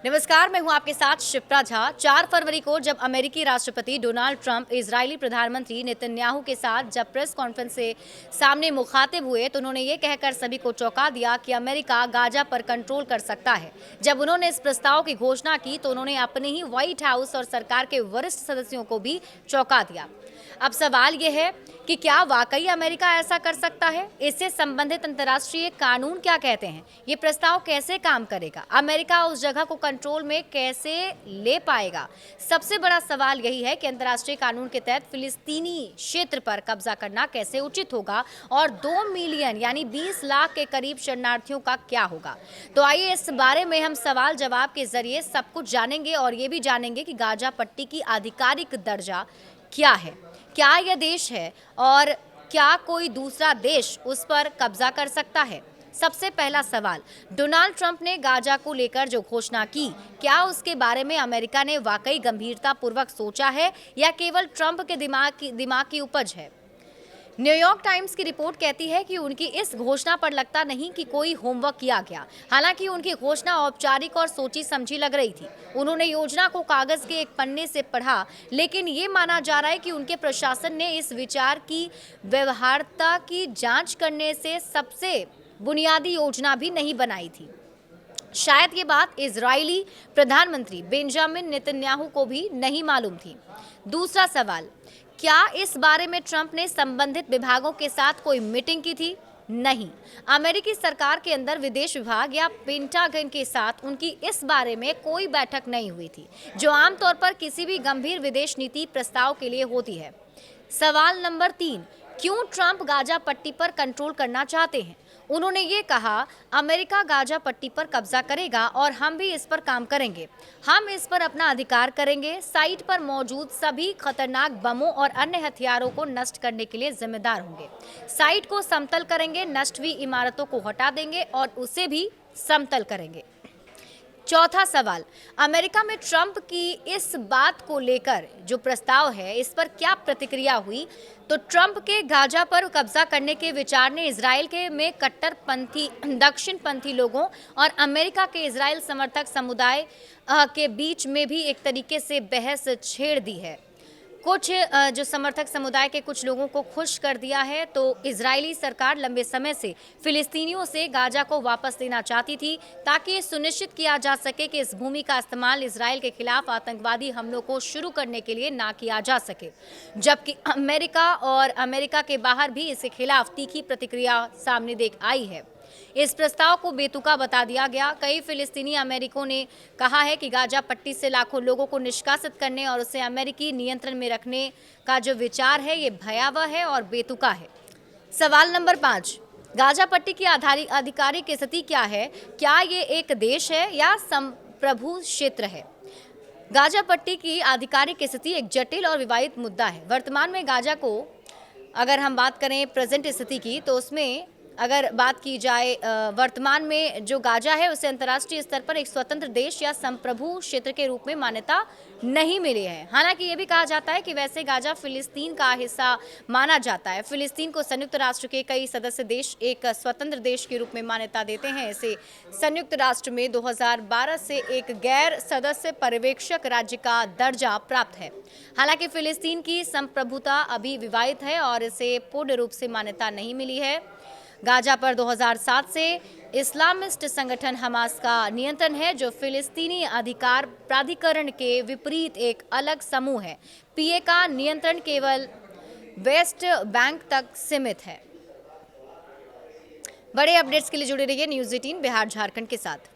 नमस्कार, मैं हूं आपके साथ शिप्रा झा। 4 फरवरी को जब अमेरिकी राष्ट्रपति डोनाल्ड ट्रंप इजरायली प्रधानमंत्री नेतन्याहू के साथ जब प्रेस कॉन्फ्रेंस से सामने मुखातिब हुए तो उन्होंने ये कहकर सभी को चौंका दिया कि अमेरिका गाजा पर कंट्रोल कर सकता है। जब उन्होंने इस प्रस्ताव की घोषणा की तो उन्होंने अपने ही व्हाइट हाउस और सरकार के वरिष्ठ सदस्यों को भी चौंका दिया। अब सवाल यह है कि क्या वाकई अमेरिका ऐसा कर सकता है? इससे संबंधित अंतर्राष्ट्रीय कानून क्या कहते हैं? ये प्रस्ताव कैसे काम करेगा? अमेरिका उस जगह को कंट्रोल में कैसे ले पाएगा? सबसे बड़ा सवाल यही है कि अंतर्राष्ट्रीय कानून के तहत फिलिस्तीनी क्षेत्र पर कब्जा करना कैसे उचित होगा और 2 मिलियन यानी 20 लाख के करीब शरणार्थियों का क्या होगा? तो आइए इस बारे में हम सवाल जवाब के जरिए सब कुछ जानेंगे और ये भी जानेंगे कि गाजा पट्टी की आधिकारिक दर्जा क्या है, क्या यह देश है और क्या कोई दूसरा देश उस पर कब्जा कर सकता है? सबसे पहला सवाल, डोनाल्ड ट्रंप ने गाजा को लेकर जो घोषणा की, क्या उसके बारे में अमेरिका ने वाकई गंभीरता पूर्वक सोचा है या केवल ट्रंप के दिमाग की उपज है? न्यूयॉर्क टाइम्स की रिपोर्ट कहती है कि उनकी इस घोषणा पर लगता नहीं कि कोई होमवर्क किया गया। हालांकि उनकी घोषणा औपचारिक और सोची समझी लग रही थी। उन्होंने योजना को कागज के एक पन्ने से पढ़ा, लेकिन ये माना जा रहा है कि उनके प्रशासन ने इस विचार की व्यवहार्यता की जांच करने से सबसे बुनियादी योजना भी नहीं बनाई थी। शायद ये बात इजरायली प्रधानमंत्री बेंजामिन नेतन्याहू को भी नहीं मालूम थी। दूसरा सवाल, क्या इस बारे में ट्रंप ने संबंधित विभागों के साथ कोई मीटिंग की थी? नहीं। अमेरिकी सरकार के अंदर विदेश विभाग या पेंटागन के साथ उनकी इस बारे में कोई बैठक नहीं हुई थी, जो आमतौर पर किसी भी गंभीर विदेश नीति प्रस्ताव के लिए होती है। सवाल नंबर 3, क्यों ट्रंप गाजा पट्टी पर कंट्रोल करना चाहते हैं? उन्होंने ये कहा, अमेरिका गाजा पट्टी पर कब्जा करेगा और हम भी इस पर काम करेंगे। हम इस पर अपना अधिकार करेंगे। साइट पर मौजूद सभी खतरनाक बमों और अन्य हथियारों को नष्ट करने के लिए जिम्मेदार होंगे। साइट को समतल करेंगे, नष्ट हुई इमारतों को हटा देंगे और उसे भी समतल करेंगे। चौथा सवाल, अमेरिका में ट्रंप की इस बात को लेकर जो प्रस्ताव है, इस पर क्या प्रतिक्रिया हुई? तो ट्रंप के गाजा पर कब्जा करने के विचार ने इजराइल के में कट्टरपंथी दक्षिणपंथी लोगों और अमेरिका के इजराइल समर्थक समुदाय के बीच में भी एक तरीके से बहस छेड़ दी है। कुछ जो समर्थक समुदाय के कुछ लोगों को खुश कर दिया है। तो इजरायली सरकार लंबे समय से फिलिस्तीनियों से गाजा को वापस लेना चाहती थी, ताकि ये सुनिश्चित किया जा सके कि इस भूमि का इस्तेमाल इजराइल के खिलाफ आतंकवादी हमलों को शुरू करने के लिए ना किया जा सके। जबकि अमेरिका और अमेरिका के बाहर भी इसके खिलाफ तीखी प्रतिक्रिया सामने देख आई है। इस प्रस्ताव को बेतुका बता दिया गया। कई फिलिस्तीनी अमेरिकों ने कहा है कि गाजा पट्टी से लाखों लोगों को निष्कासित करने और उसे अमेरिकी नियंत्रण में रखने का जो विचार है, ये भयावह है और बेतुका है। सवाल नंबर 5, गाजा पट्टी की आधिकारिक स्थिति क्या है? क्या ये एक देश है या संप्रभु क्षेत्र है? गाजा पट्टी की आधिकारिक स्थिति एक जटिल और विवादित मुद्दा है। वर्तमान में गाजा को अगर हम बात करें प्रेजेंट स्थिति की, तो उसमें अगर बात की जाए वर्तमान में जो गाजा है, उसे अंतर्राष्ट्रीय स्तर पर एक स्वतंत्र देश या संप्रभु क्षेत्र के रूप में मान्यता नहीं मिली है। हालांकि ये भी कहा जाता है कि वैसे गाजा फिलिस्तीन का हिस्सा माना जाता है। फिलिस्तीन को संयुक्त राष्ट्र के कई सदस्य देश एक स्वतंत्र देश के रूप में मान्यता देते हैं। इसे संयुक्त राष्ट्र में 2012 से एक गैर सदस्य पर्यवेक्षक राज्य का दर्जा प्राप्त है। हालांकि फिलिस्तीन की संप्रभुता अभी विवादित है और इसे पूर्ण रूप से मान्यता नहीं मिली है। गाजा पर 2007 से इस्लामिस्ट संगठन हमास का नियंत्रण है, जो फिलिस्तीनी अधिकार प्राधिकरण के विपरीत एक अलग समूह है। पीए का नियंत्रण केवल वेस्ट बैंक तक सीमित है। बड़े अपडेट्स के लिए जुड़े रहिए न्यूज़ 18 बिहार झारखंड के साथ।